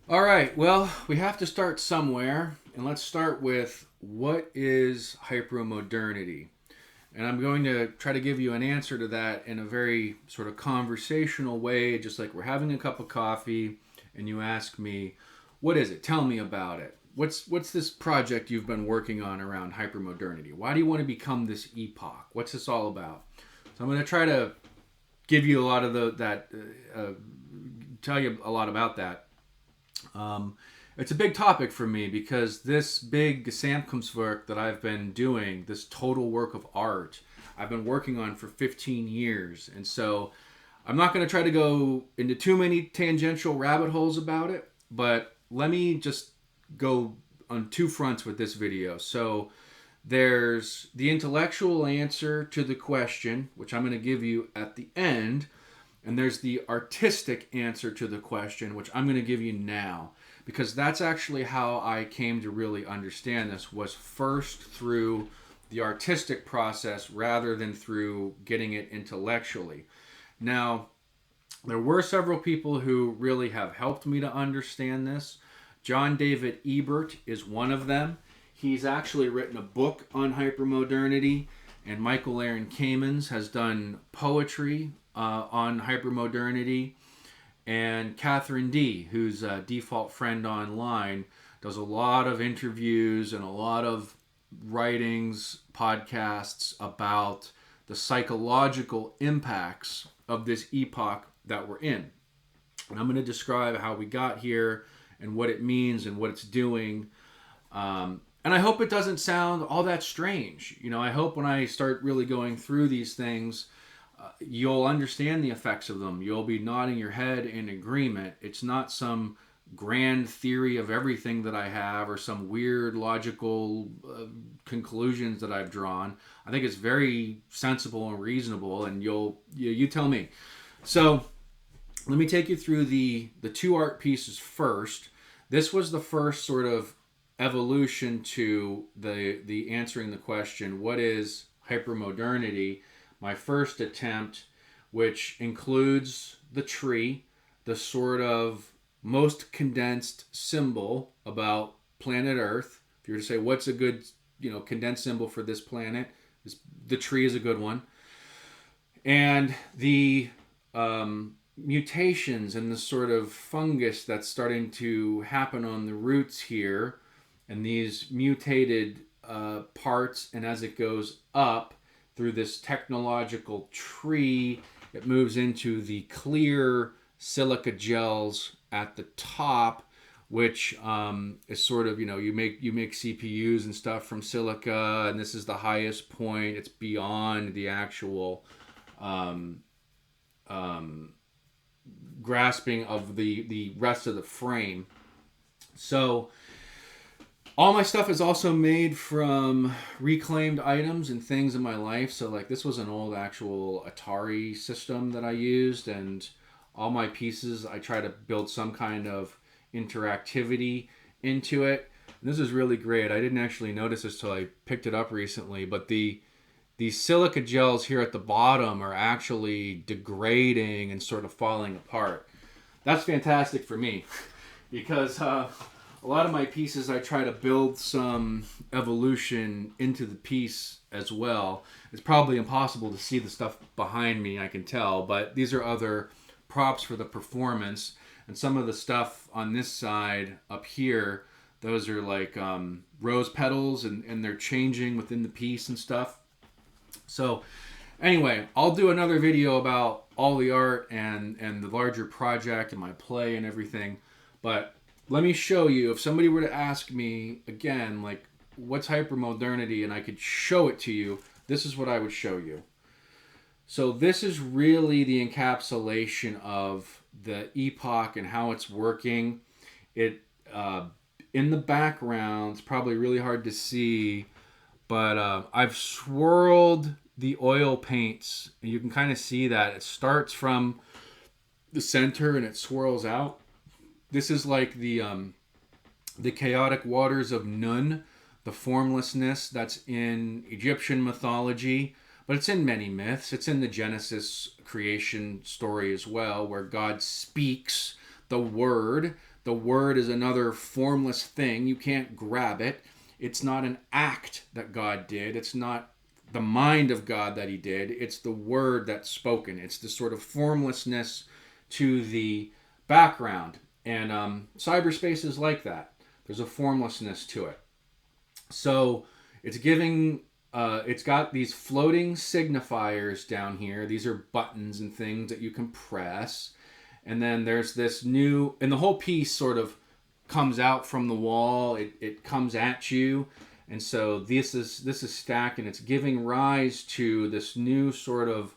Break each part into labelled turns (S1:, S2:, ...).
S1: All right, well, we have to start somewhere, and let's start with what is hypermodernity? And I'm going to try to give you an answer to that in a very sort of conversational way, just like we're having a cup of coffee and you ask me, "What is it? Tell me about it. What's this project you've been working on around hypermodernity? Why do you want to become this epoch? What's this all about?" So I'm going to try to give you a lot of tell you a lot about that. It's a big topic for me because this big Gesamtkunstwerk that I've been doing, this total work of art, I've been working on for 15 years. And so I'm not going to try to go into too many tangential rabbit holes about it, but let me just go on two fronts with this video. So there's the intellectual answer to the question, which I'm going to give you at the end, and there's the artistic answer to the question, which I'm going to give you now, because that's actually how I came to really understand this, was first through the artistic process rather than through getting it intellectually. Now, there were several people who really have helped me to understand this. John David Ebert is one of them. He's actually written a book on hypermodernity, and Michael Aaron Kamins has done poetry on hypermodernity. And Katherine Dee, who's a default friend online, does a lot of interviews and a lot of writings, podcasts about the psychological impacts of this epoch that we're in. And I'm going to describe how we got here and what it means and what it's doing. And I hope it doesn't sound all that strange. I hope when I start really going through these things, you'll understand the effects of them. You'll be nodding your head in agreement. It's not some grand theory of everything that I have or some weird logical conclusions that I've drawn. I think it's very sensible and reasonable, and you tell me. So let me take you through the two art pieces first. This was the first sort of evolution to the answering the question, what is hypermodernity? My first attempt, which includes the tree, the sort of most condensed symbol about planet Earth. If you were to say what's a good, condensed symbol for this planet, the tree is a good one. And the mutations and the sort of fungus that's starting to happen on the roots here, and these mutated parts, and as it goes up through this technological tree, it moves into the clear silica gels at the top, which is sort of, you make CPUs and stuff from silica, and this is the highest point. It's beyond the actual grasping of the rest of the frame. So all my stuff is also made from reclaimed items and things in my life. So like this was an old actual Atari system that I used, and all my pieces I try to build some kind of interactivity into it. And this is really great. I didn't actually notice this till I picked it up recently, but these silica gels here at the bottom are actually degrading and sort of falling apart. That's fantastic for me because a lot of my pieces I try to build some evolution into the piece as well. It's probably impossible to see the stuff behind me, I can tell, but these are other props for the performance. And some of the stuff on this side up here, those are like rose petals, and they're changing within the piece and stuff. So anyway, I'll do another video about all the art and the larger project and my play and everything. But let me show you, if somebody were to ask me again, like, what's hypermodernity, and I could show it to you, this is what I would show you. So this is really the encapsulation of the epoch and how it's working. It in the background, it's probably really hard to see, but I've swirled the oil paints, and you can kind of see that it starts from the center and it swirls out. This is like the chaotic waters of Nun, the formlessness that's in Egyptian mythology, but it's in many myths. It's in the Genesis creation story as well, where God speaks the word, The word is another formless thing. You can't grab it. It's not an act that God did. It's not the mind of God that he did. It's the word that's spoken. It's the sort of formlessness to the background. And cyberspace is like that. There's a formlessness to it. So it's giving, it's got these floating signifiers down here. These are buttons and things that you can press. And then there's this new, and the whole piece sort of comes out from the wall. It comes at you. And so this is stacked, and it's giving rise to this new sort of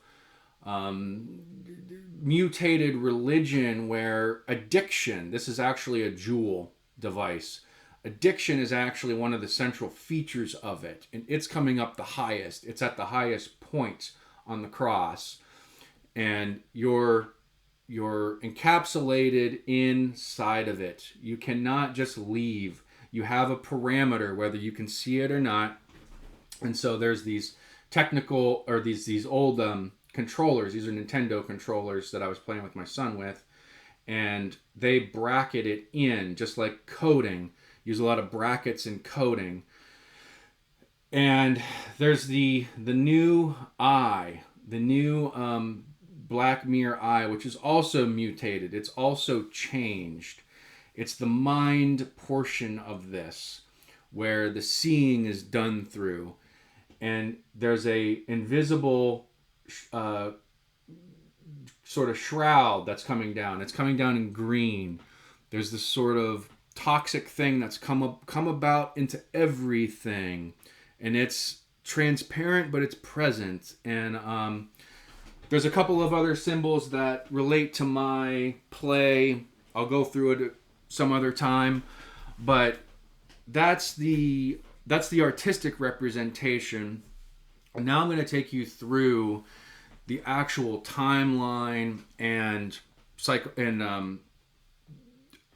S1: mutated religion where addiction, this is actually a jewel device. Addiction is actually one of the central features of it, and it's coming up the highest. It's at the highest point on the cross, and you're encapsulated inside of it. You cannot just leave. You have a parameter, whether you can see it or not. And so there's these technical, or these old controllers. These are Nintendo controllers that I was playing with my son with. And they bracket it in, just like coding. Use a lot of brackets in coding. And there's the new eye, the new Black Mirror eye, which is also mutated. It's also changed. It's the mind portion of this, where the seeing is done through. And there's a invisible sort of shroud that's coming down. It's coming down in green. There's this sort of toxic thing that's come about into everything. And it's transparent, but it's present. And there's a couple of other symbols that relate to my play. I'll go through it some other time, but that's the artistic representation. And now I'm going to take you through the actual timeline and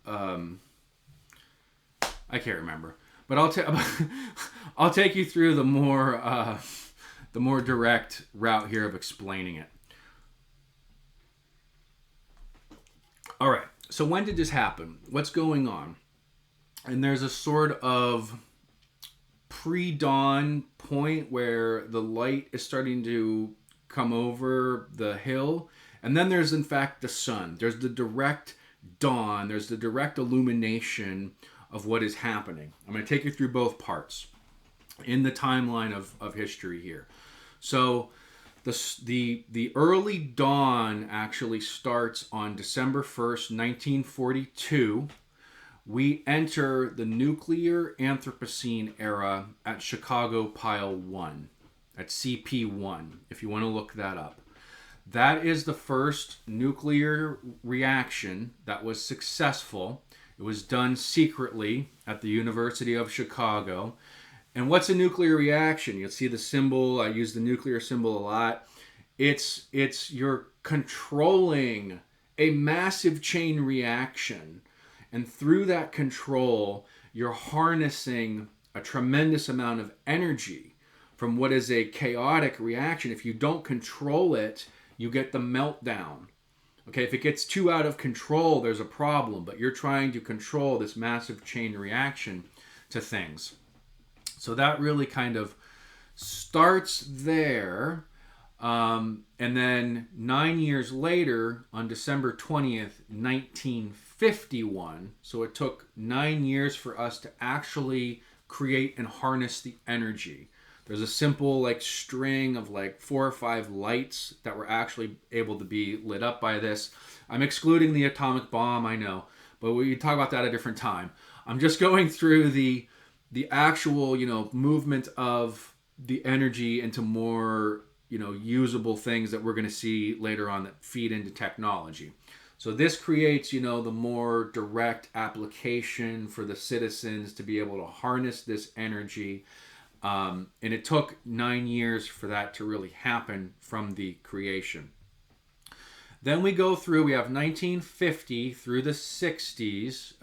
S1: I can't remember, but I'll take you through the more direct route here of explaining it. All right. So when did this happen? What's going on? And there's a sort of pre-dawn point where the light is starting to come over the hill. And then there's, in fact, the sun. There's the direct dawn. There's the direct illumination of what is happening. I'm going to take you through both parts in the timeline of history here. So the early dawn actually starts on December 1st, 1942. We enter the nuclear Anthropocene era at Chicago Pile 1, at CP1, if you want to look that up. That is the first nuclear reaction that was successful. It was done secretly at the University of Chicago. And what's a nuclear reaction? You'll see the symbol. I use the nuclear symbol a lot. It's you're controlling a massive chain reaction. And through that control, you're harnessing a tremendous amount of energy from what is a chaotic reaction. If you don't control it, you get the meltdown. Okay, if it gets too out of control, there's a problem. But you're trying to control this massive chain reaction to things. So that really kind of starts there. And then 9 years later, on December 20th, 1951, so it took 9 years for us to actually create and harness the energy. There's a simple string of 4 or 5 lights that were actually able to be lit up by this. I'm excluding the atomic bomb, I know, but we talk about that at a different time. I'm just going through the actual, movement of the energy into more, usable things that we're going to see later on that feed into technology. So this creates, the more direct application for the citizens to be able to harness this energy. And it took 9 years for that to really happen from the creation. Then we go through, we have 1950 through the 60s,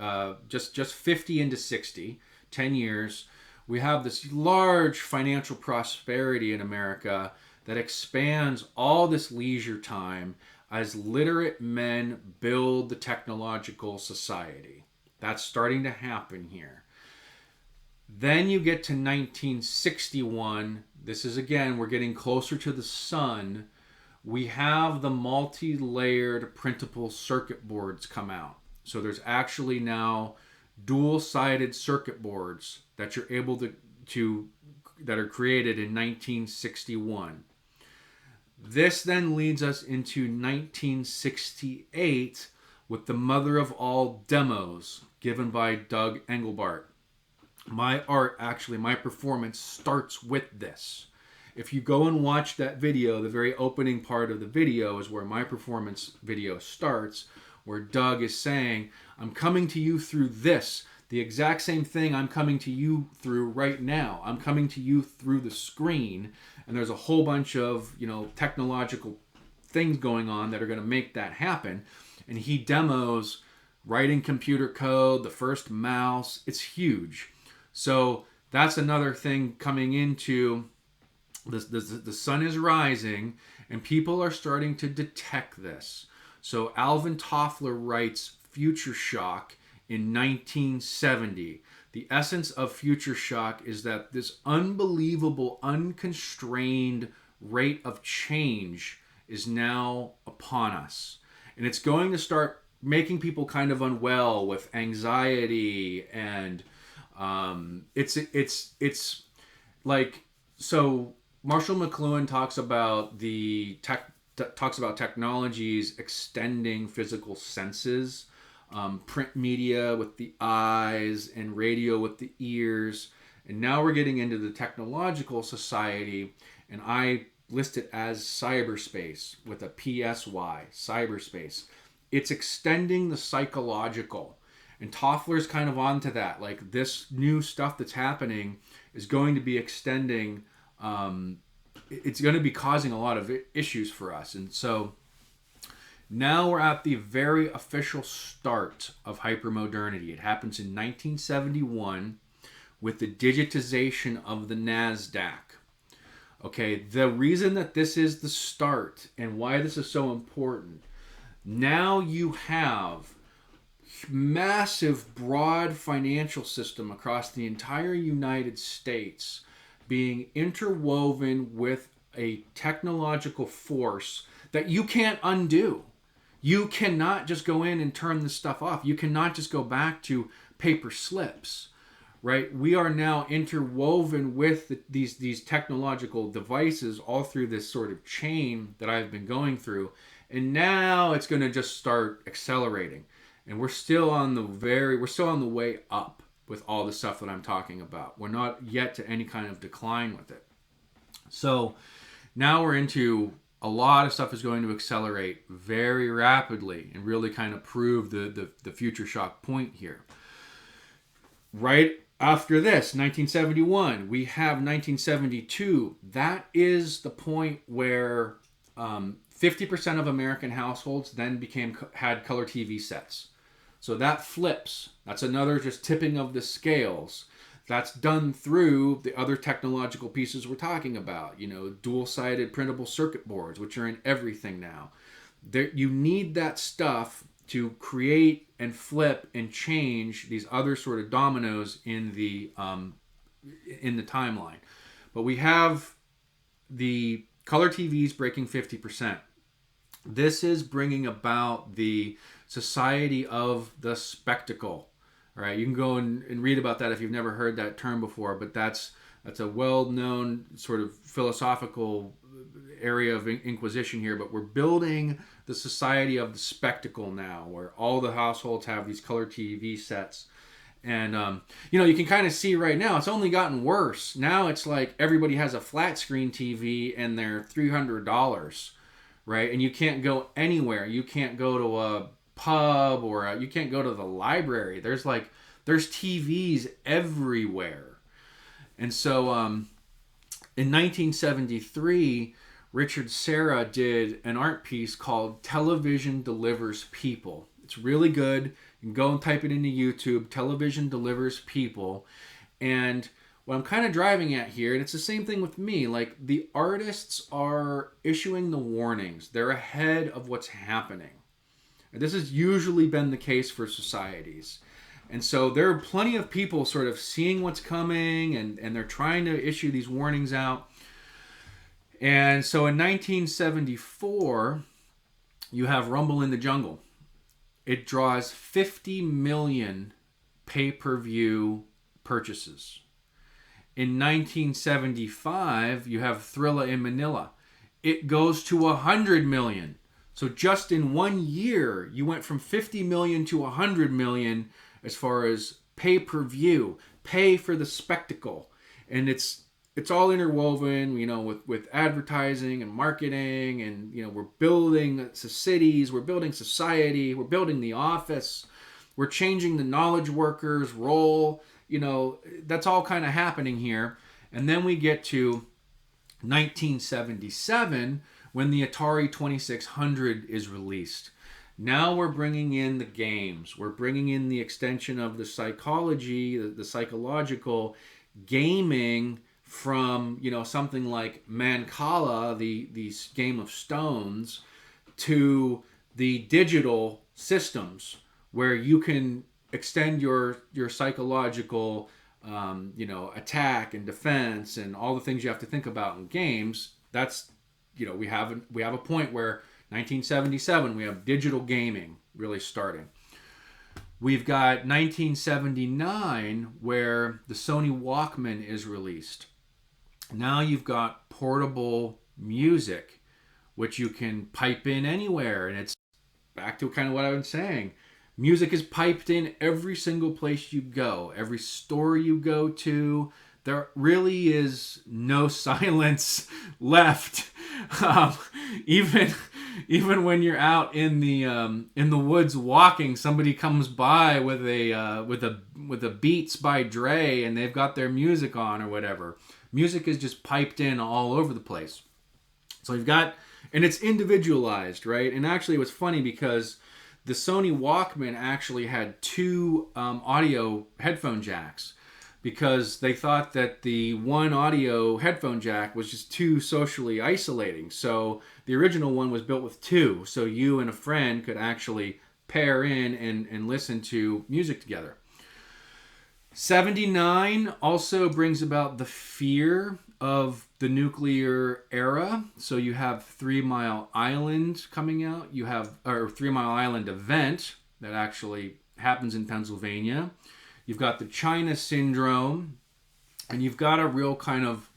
S1: just 50 into 60, 10 years. We have this large financial prosperity in America that expands all this leisure time as literate men build the technological society. That's starting to happen here. Then you get to 1961. This is, again, we're getting closer to the sun. We have the multi-layered printable circuit boards come out. So there's actually now dual-sided circuit boards that you're able to that are created in 1961. This then leads us into 1968 with the mother of all demos given by Doug Englebart. My art, actually, my performance starts with this. If you go and watch that video, the very opening part of the video is where my performance video starts, where Doug is saying, I'm coming to you through this, the exact same thing I'm coming to you through right now. I'm coming to you through the screen, and there's a whole bunch of, technological things going on that are going to make that happen. And he demos writing computer code, the first mouse. It's huge. So that's another thing coming into the sun is rising, and people are starting to detect this. So Alvin Toffler writes Future Shock in 1970. The essence of Future Shock is that this unbelievable, unconstrained rate of change is now upon us. And it's going to start making people kind of unwell with anxiety, and it's like, so Marshall McLuhan talks about technologies extending physical senses, print media with the eyes and radio with the ears, and now we're getting into the technological society, and I list it as cyberspace with a PSY, cyberspace. It's extending the psychological. And Toffler's kind of onto that. Like, this new stuff that's happening is going to be extending, it's going to be causing a lot of issues for us. And so now we're at the very official start of hypermodernity. It happens in 1971 with the digitization of the Nasdaq. Okay, the reason that this is the start and why this is so important, now you have massive, broad financial system across the entire United States being interwoven with a technological force that you can't undo. You cannot just go in and turn this stuff off. You cannot just go back to paper slips, right? We are now interwoven with these technological devices all through this sort of chain that I've been going through. And now it's going to just start accelerating. And we're still on the way up with all the stuff that I'm talking about. We're not yet to any kind of decline with it. So now we're into a lot of stuff is going to accelerate very rapidly and really kind of prove the future shock point here. Right after this, 1971, we have 1972. That is the point where 50% of American households then had color TV sets. So that flips. That's another just tipping of the scales. That's done through the other technological pieces we're talking about. Dual-sided printable circuit boards, which are in everything now. You need that stuff to create and flip and change these other sort of dominoes in the timeline. But we have the color TVs breaking 50%. This is bringing about the society of the spectacle. All right, you can go and read about that if you've never heard that term before, but that's a well-known sort of philosophical area of inquisition here. But we're building the society of the spectacle now, where all the households have these color TV sets. And, you can kind of see right now, it's only gotten worse. Now it's like everybody has a flat screen TV and they're $300, right? And you can't go anywhere. You can't go to a pub or you can't go to the library. There's TVs everywhere. And so in 1973, Richard Serra did an art piece called Television Delivers People. It's really good. You can go and type it into YouTube. Television Delivers People. And what I'm kind of driving at here, and it's the same thing with me, like the artists are issuing the warnings. They're ahead of what's happening. And this has usually been the case for societies. And so there are plenty of people sort of seeing what's coming, and they're trying to issue these warnings out. And so in 1974, you have Rumble in the Jungle. It draws 50 million pay-per-view purchases. In 1975, you have Thrilla in Manila. It goes to 100 million. So just in 1 year, you went from 50 million to 100 million as far as pay-per-view, pay for the spectacle. And it's all interwoven, with advertising and marketing, and we're building cities, we're building society, we're building the office, we're changing the knowledge workers' role. That's all kind of happening here. And then we get to 1977 when the Atari 2600 is released. Now we're bringing in the games. We're bringing in the extension of the psychology, the psychological gaming from, something like Mancala, the Game of Stones, to the digital systems where you can extend your psychological, attack and defense and all the things you have to think about in games. That's, we have a point where 1977, we have digital gaming really starting. We've got 1979 where the Sony Walkman is released. Now you've got portable music, which you can pipe in anywhere. And it's back to kind of what I've been saying. Music is piped in every single place you go, every store you go to. There really is no silence left. Even when you're out in the woods walking, somebody comes by with a Beats by Dre, and they've got their music on or whatever. Music is just piped in all over the place. So you've got, and it's individualized, right? And actually, it was funny because the Sony Walkman actually had two audio headphone jacks, because they thought that the one audio headphone jack was just too socially isolating. So the original one was built with two, so you and a friend could actually pair in and listen to music together. 79 also brings about the fear of the nuclear era. So you have 3 Mile Island coming out. You have, or 3 Mile Island event that actually happens in Pennsylvania. You've got the China syndrome, and you've got a real kind of,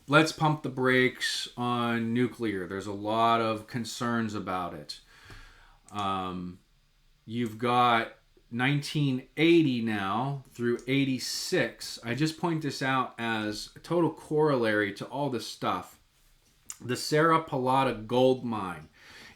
S1: let's pump the brakes on nuclear. There's a lot of concerns about it. You've got 1980 now through 86. I just point this out as a total corollary to all this stuff. The Serra Pilota gold mine.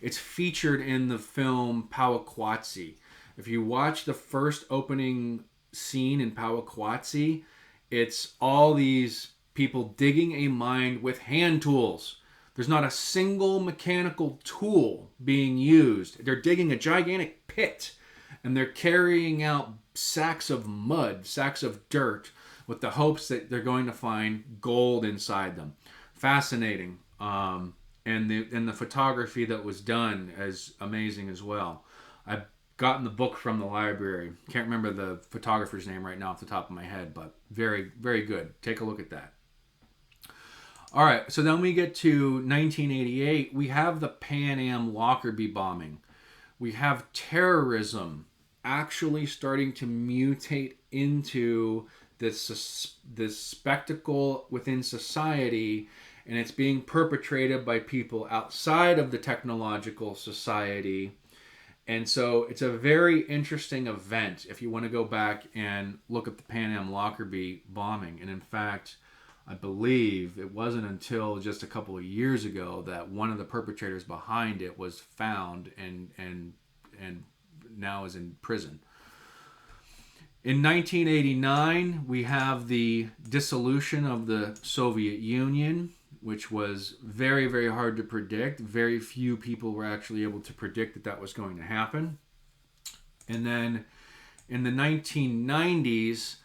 S1: It's featured in the film Pawaquatsi. If you watch the first opening scene in Pawaquatsi, it's all these people digging a mine with hand tools. There's not a single mechanical tool being used. They're digging a gigantic pit, and they're carrying out sacks of mud, sacks of dirt, with the hopes that they're going to find gold inside them. Fascinating. And the photography that was done is amazing as well. I've gotten the book from the library. Can't remember the photographer's name right now off the top of my head, but very, very good. Take a look at that. All right, so then we get to 1988. We have the Pan Am Lockerbie bombing. We have terrorism actually starting to mutate into this spectacle within society, and it's being perpetrated by people outside of the technological society. And so it's a very interesting event if you want to go back and look at the Pan Am Lockerbie bombing. And in fact, I believe it wasn't until just a couple of years ago that one of the perpetrators behind it was found and now is in prison. In 1989, we have the dissolution of the Soviet Union, which was very, very hard to predict. Very few people were actually able to predict that that was going to happen. And then in the 1990s,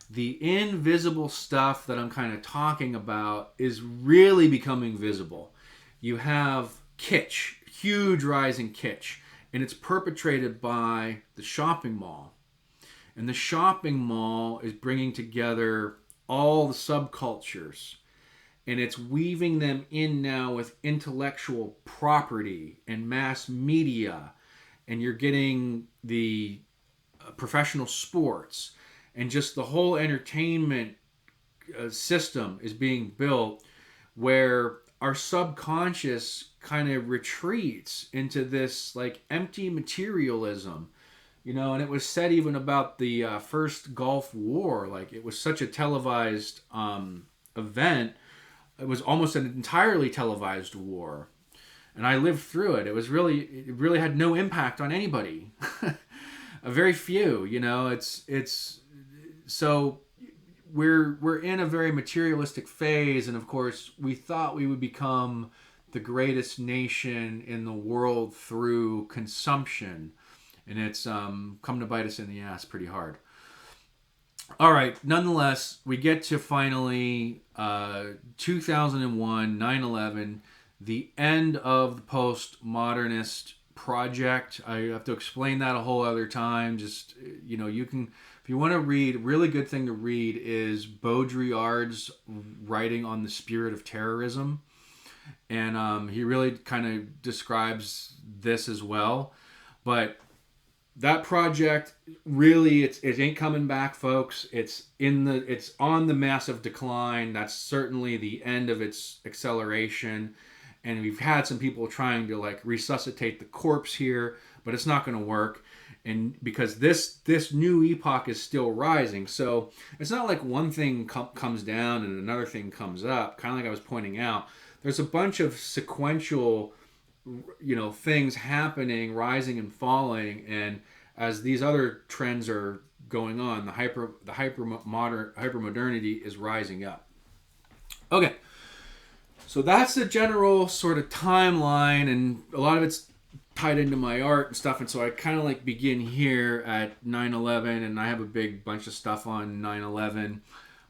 S1: the invisible stuff that I'm kind of talking about is really becoming visible. You have kitsch, huge rise in kitsch, and it's perpetrated by the shopping mall. And the shopping mall is bringing together all the subcultures, and it's weaving them in now with intellectual property and mass media, and you're getting the professional sports, and just the whole entertainment system is being built where our subconscious kind of retreats into this like empty materialism, and it was said even about the first Gulf War, like it was such a televised event. It was almost an entirely televised war, and I lived through it. It really had no impact on anybody. A very few, it's so we're in a very materialistic phase, and of course we thought we would become the greatest nation in the world through consumption, and it's come to bite us in the ass pretty hard. All right, nonetheless, we get to finally 2001, 9/11, the end of the postmodernist project. I have to explain that a whole other time. Just, you can, if you want to read, a really good thing to read is Baudrillard's writing on the spirit of terrorism. And he really kind of describes this as well. But that project really, it ain't coming back, folks. It's on the massive decline. That's certainly the end of its acceleration. And we've had some people trying to like resuscitate the corpse here, but it's not going to work. And because this new epoch is still rising, so it's not like one thing comes down and another thing comes up. Kind of like I was pointing out, there's a bunch of sequential, things happening, rising and falling, and as these other trends are going on, the hypermodernity is rising up. Okay. So that's the general sort of timeline, and a lot of it's tied into my art and stuff, and so I kind of like begin here at 9/11, and I have a big bunch of stuff on 9/11,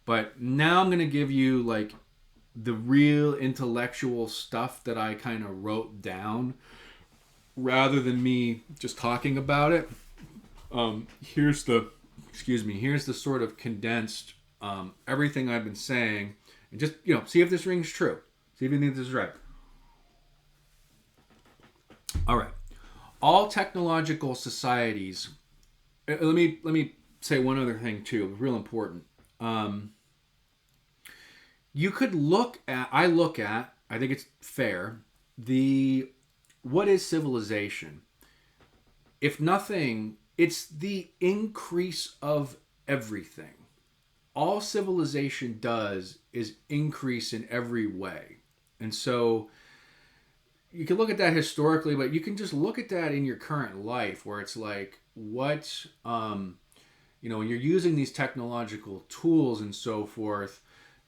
S1: but now I'm going to give you like the real intellectual stuff that I kind of wrote down rather than me just talking about it. Here's the sort of condensed everything I've been saying, and just see if this rings true. See if you think this is right. All right. All technological societies. Let me say one other thing too. Real important. You could look at. I think it's fair. What is civilization? If nothing, it's the increase of everything. All civilization does is increase in every way. And so you can look at that historically, but you can just look at that in your current life where it's like when you're using these technological tools and so forth,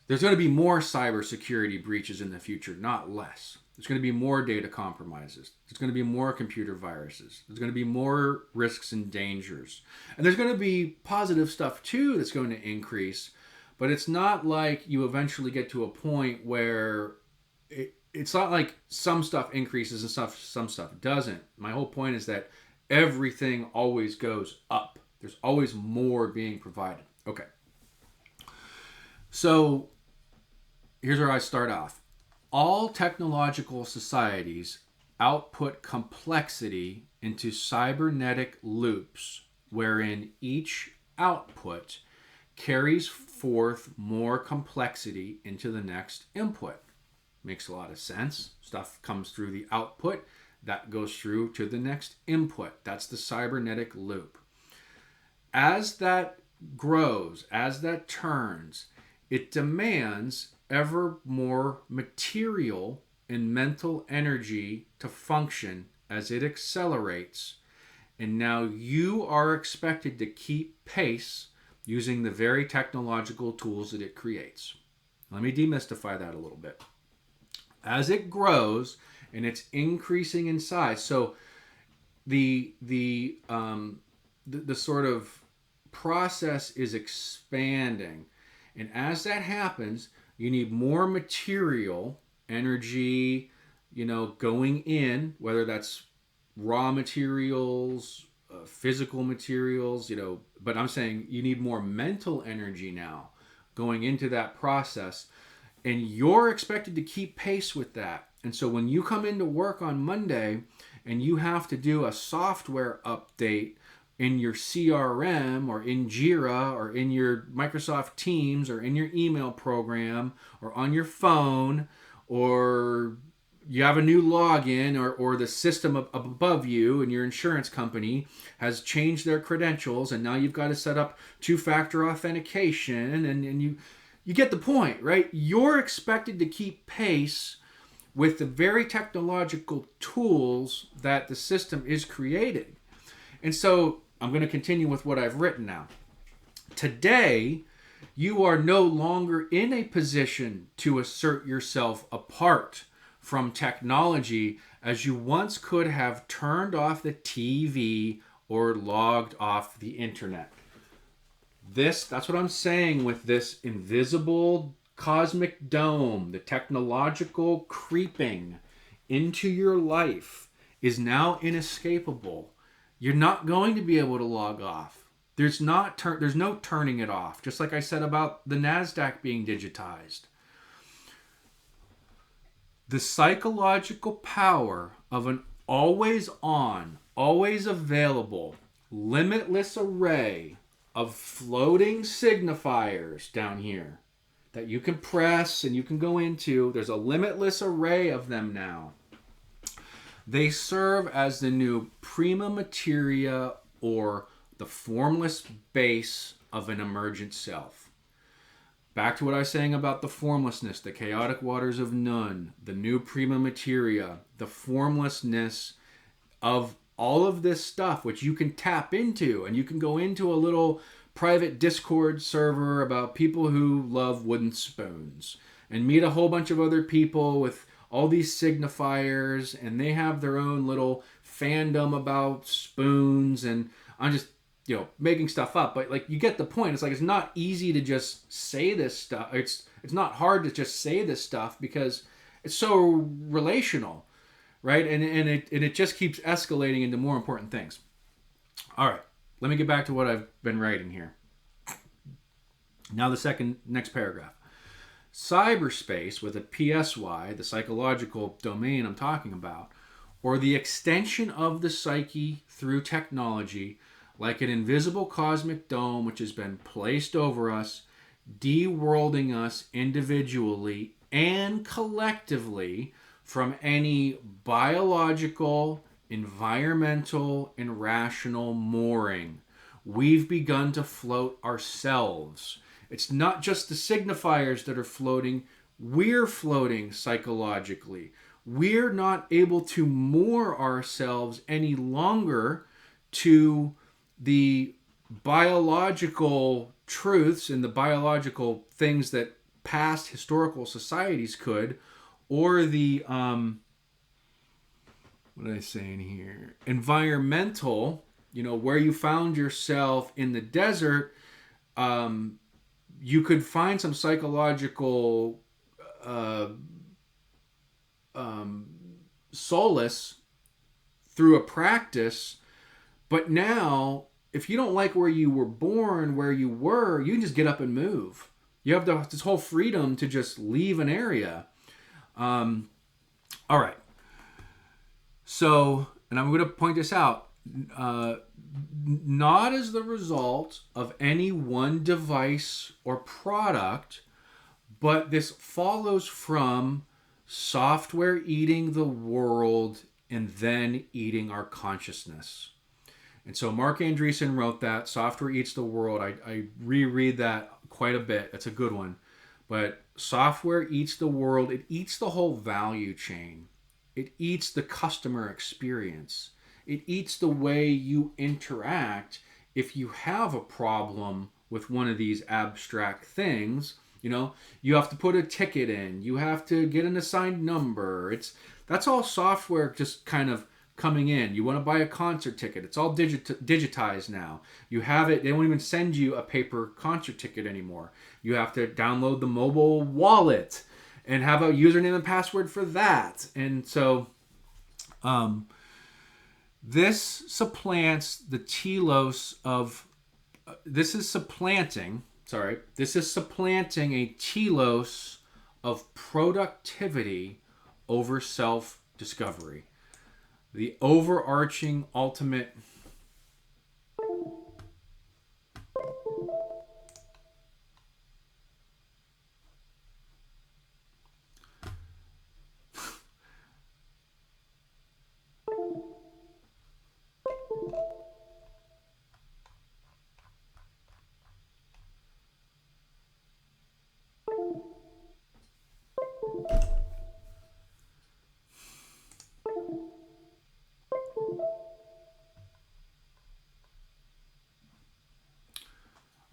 S1: there's going to be more cybersecurity breaches in the future, not less. There's going to be more data compromises. There's going to be more computer viruses. There's going to be more risks and dangers. And there's going to be positive stuff too that's going to increase, but it's not like you eventually get to a point where it's not like some stuff increases and some stuff doesn't. My whole point is that everything always goes up. There's always more being provided. Okay. So here's where I start off. All technological societies output complexity into cybernetic loops wherein each output carries forth more complexity into the next input. Makes a lot of sense. Stuff comes through the output, that goes through to the next input. That's the cybernetic loop. As that grows, as that turns, it demands ever more material and mental energy to function as it accelerates. And now you are expected to keep pace using the very technological tools that it creates. Let me demystify that a little bit. As it grows and it's increasing in size, so the sort of process is expanding, and as that happens, you need more material, energy, going in, whether that's raw materials, physical materials, but I'm saying you need more mental energy now going into that process, and you're expected to keep pace with that. And so when you come into work on Monday and you have to do a software update in your CRM or in Jira or in your Microsoft Teams or in your email program or on your phone, or you have a new login, or the system above you and your insurance company has changed their credentials, and now you've got to set up two-factor authentication, and you get the point, right? You're expected to keep pace with the very technological tools that the system is creating. And so I'm going to continue with what I've written now. Today, you are no longer in a position to assert yourself apart from technology as you once could have turned off the TV or logged off the internet. That's what I'm saying with this invisible cosmic dome. The technological creeping into your life is now inescapable. You're not going to be able to log off. There's no turning it off. Just like I said about the Nasdaq being digitized. The psychological power of an always on, always available, limitless array of floating signifiers down here that you can press and you can go into. There's a limitless array of them now. They serve as the new prima materia, or the formless base of an emergent self. Back to what I was saying about the formlessness, the chaotic waters of none, the new prima materia, the formlessness of all of this stuff, which you can tap into, and you can go into a little private Discord server about people who love wooden spoons and meet a whole bunch of other people with all these signifiers, and they have their own little fandom about spoons, and I'm just making stuff up, but like, you get the point. It's like, it's not easy to just say this stuff. It's not hard to just say this stuff because it's so relational, right? And it just keeps escalating into more important things. All right, let me get back to what I've been writing here. Now the next paragraph. Cyberspace, with a PSY, the psychological domain I'm talking about, or the extension of the psyche through technology, like an invisible cosmic dome which has been placed over us, de-worlding us individually and collectively from any biological, environmental, and rational mooring. We've begun to float ourselves. It's not just the signifiers that are floating. We're floating psychologically. We're not able to moor ourselves any longer to the biological truths and the biological things that past historical societies could, or the what am I saying here? Environmental, where you found yourself in the desert, you could find some psychological solace through a practice. But now, if you don't like where you were born, where you were, you can just get up and move. You have this whole freedom to just leave an area. All right. So, and I'm going to point this out, not as the result of any one device or product, but this follows from software eating the world and then eating our consciousness. And so Mark Andreessen wrote that, Software Eats the World. I reread that quite a bit. It's a good one. But software eats the world. It eats the whole value chain. It eats the customer experience. It eats the way you interact. If you have a problem with one of these abstract things, you have to put a ticket in. You have to get an assigned number. That's all software just kind of coming in. You want to buy a concert ticket. It's all digitized now. You have it. They won't even send you a paper concert ticket anymore. You have to download the mobile wallet and have a username and password for that. And so This supplants the telos of. This is supplanting. Sorry, this is supplanting a telos of productivity over self-discovery. The overarching ultimate.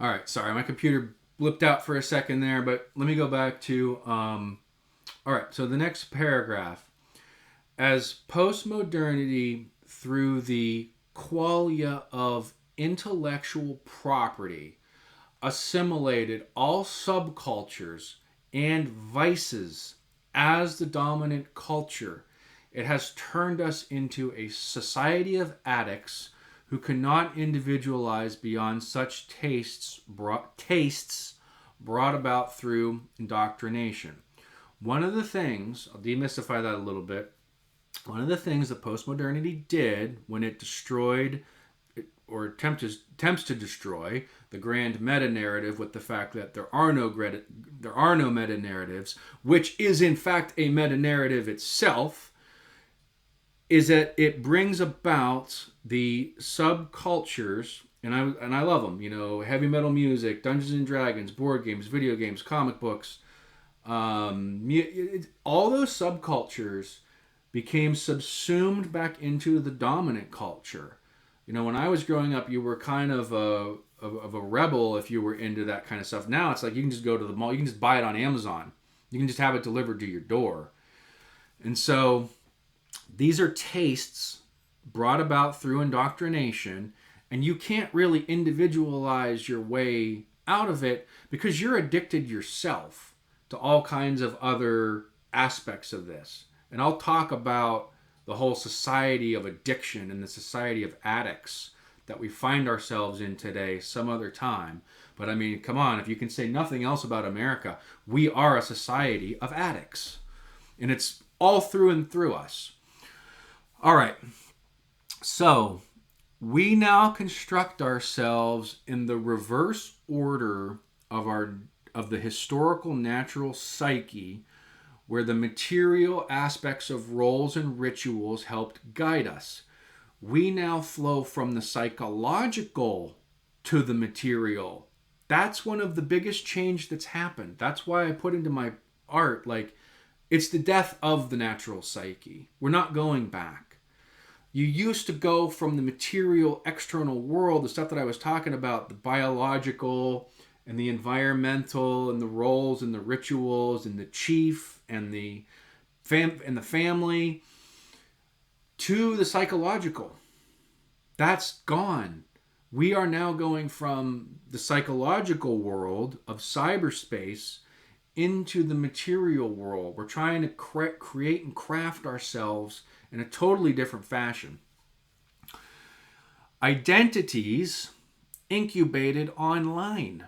S1: All right, sorry, my computer blipped out for a second there, but let me go back to. All right, so the next paragraph. As postmodernity, through the qualia of intellectual property, assimilated all subcultures and vices as the dominant culture, it has turned us into a society of addicts who cannot individualize beyond such tastes brought about through indoctrination. One of the things, I'll demystify that a little bit. One of the things that postmodernity did when it destroyed or attempts to destroy the grand meta narrative with the fact that there are no meta narratives, which is in fact a meta narrative itself, is that it brings about the subcultures, and I love them. You know, heavy metal music, Dungeons and Dragons, board games, video games, comic books. All those subcultures became subsumed back into the dominant culture. You know, when I was growing up, you were kind of a rebel if you were into that kind of stuff. Now it's like you can just go to the mall, you can just buy it on Amazon, you can just have it delivered to your door. And so these are tastes brought about through indoctrination, and you can't really individualize your way out of it because you're addicted yourself to all kinds of other aspects of this. And I'll talk about the whole society of addiction and the society of addicts that we find ourselves in today some other time. But I mean, come on, if you can say nothing else about America, we are a society of addicts. And it's all through and through us. All right. So we now construct ourselves in the reverse order of the historical natural psyche, where the material aspects of roles and rituals helped guide us. We now flow from the psychological to the material. That's one of the biggest change that's happened. That's why I put into my art, like, it's the death of the natural psyche. We're not going back. You used to go from the material external world, the stuff that I was talking about, the biological and the environmental and the roles and the rituals and the chief and the family, to the psychological. That's gone. We are now going from the psychological world of cyberspace into the material world. We're trying to create and craft ourselves in a totally different fashion. Identities incubated online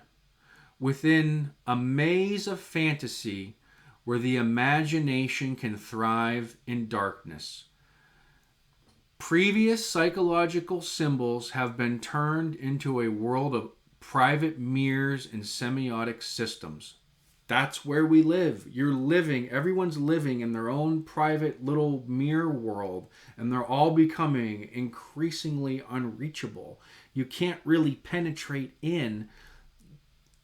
S1: within a maze of fantasy where the imagination can thrive in darkness. Previous psychological symbols have been turned into a world of private mirrors and semiotic systems. That's where we live. Everyone's living in their own private little mirror world, and they're all becoming increasingly unreachable. You can't really penetrate in.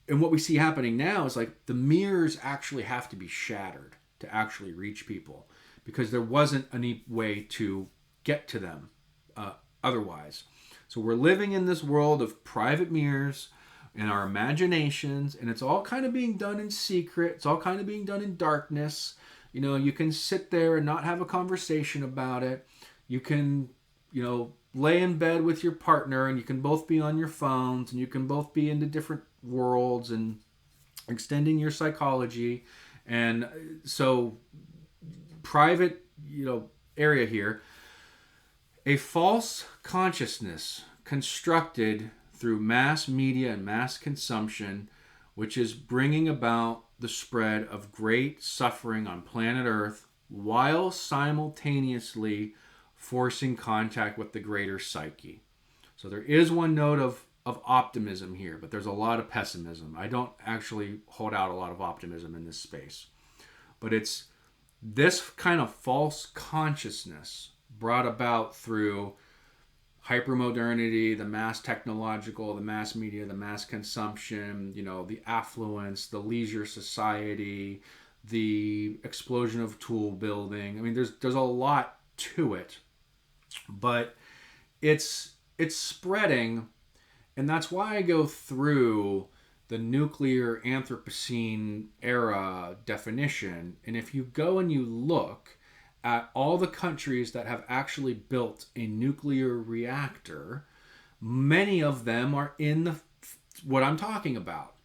S1: And what we see happening now is like the mirrors actually have to be shattered to actually reach people, because there wasn't any way to get to them otherwise. So we're living in this world of private mirrors in our imaginations, and it's all kind of being done in secret. It's all kind of being done in darkness. You know, you can sit there and not have a conversation about it. You can, lay in bed with your partner, and you can both be on your phones, and you can both be into different worlds and extending your psychology. And so private, area here. A false consciousness constructed through mass media and mass consumption, which is bringing about the spread of great suffering on planet Earth while simultaneously forcing contact with the greater psyche. So there is one note of optimism here, but there's a lot of pessimism. I don't actually hold out a lot of optimism in this space. But it's this kind of false consciousness brought about through hypermodernity, the mass technological, the mass media, the mass consumption, the affluence, the leisure society, the explosion of tool building. I mean, there's a lot to it, but it's spreading, and that's why I go through the nuclear Anthropocene era definition. And if you go and you look at all the countries that have actually built a nuclear reactor, many of them are in what I'm talking about.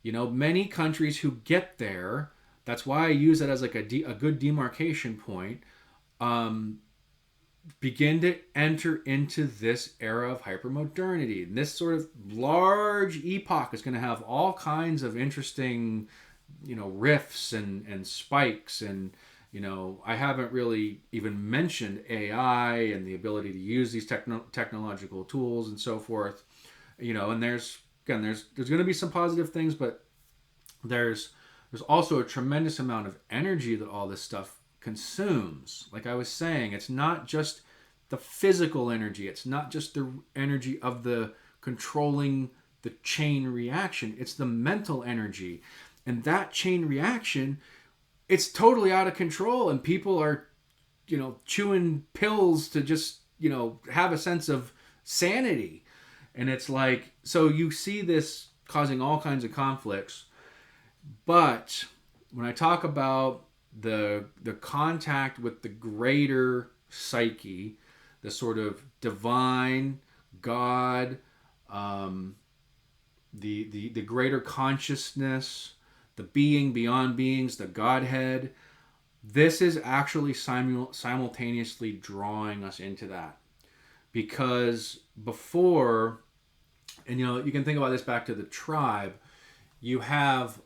S1: Many countries who get there, that's why I use it as like a good demarcation point, begin to enter into this era of hypermodernity. And this sort of large epoch is going to have all kinds of interesting, rifts and spikes. And, I haven't really even mentioned AI and the ability to use these technological tools and so forth. And there's going to be some positive things, but there's also a tremendous amount of energy that all this stuff consumes. Like I was saying, it's not just the physical energy. It's not just the energy of the controlling the chain reaction. It's the mental energy. And that chain reaction, it's totally out of control. And people are, chewing pills to just, have a sense of sanity. And it's like, so you see this causing all kinds of conflicts. But when I talk about the contact with the greater psyche, the sort of divine God, the greater consciousness, the being beyond beings, the Godhead, this is actually simultaneously drawing us into that. Because before, and you can think about this back to the tribe, you have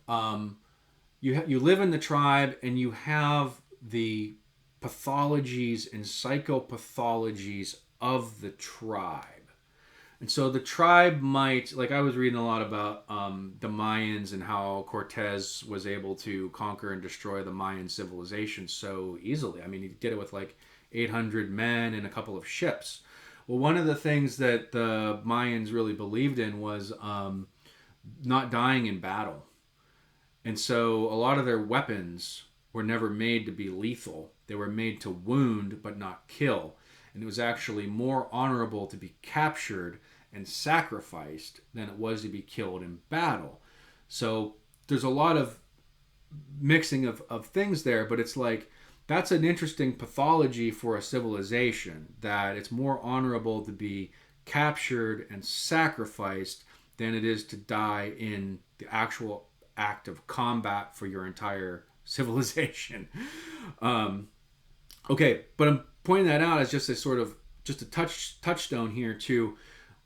S1: you live in the tribe, and you have the pathologies and psychopathologies of the tribe. And so the tribe might, like I was reading a lot about the Mayans and how Cortez was able to conquer and destroy the Mayan civilization so easily. I mean, he did it with like 800 men and a couple of ships. Well, one of the things that the Mayans really believed in was not dying in battle. And so a lot of their weapons were never made to be lethal. They were made to wound but not kill. And it was actually more honorable to be captured and sacrificed than it was to be killed in battle. So there's a lot of mixing of things there, but it's like, that's an interesting pathology for a civilization, that it's more honorable to be captured and sacrificed than it is to die in the actual act of combat for your entire civilization. Okay, but I'm pointing that out as just a sort of just a touchstone here to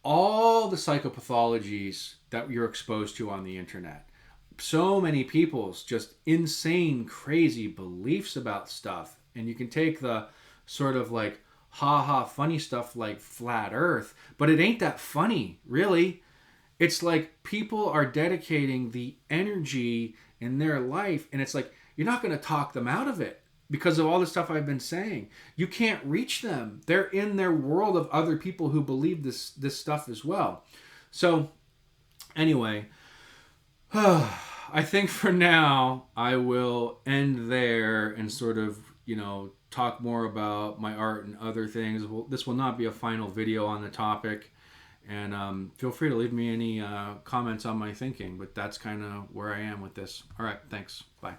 S1: all the psychopathologies that you're exposed to on the internet. So many people's just insane, crazy beliefs about stuff. And you can take the sort of like funny stuff like flat earth, but it ain't that funny, really. It's like people are dedicating the energy in their life, and it's like, you're not going to talk them out of it because of all the stuff I've been saying. You can't reach them. They're in their world of other people who believe this stuff as well. So anyway, I think for now I will end there and sort of, talk more about my art and other things. This will not be a final video on the topic. And feel free to leave me any comments on my thinking, but that's kind of where I am with this. All right, thanks. Bye.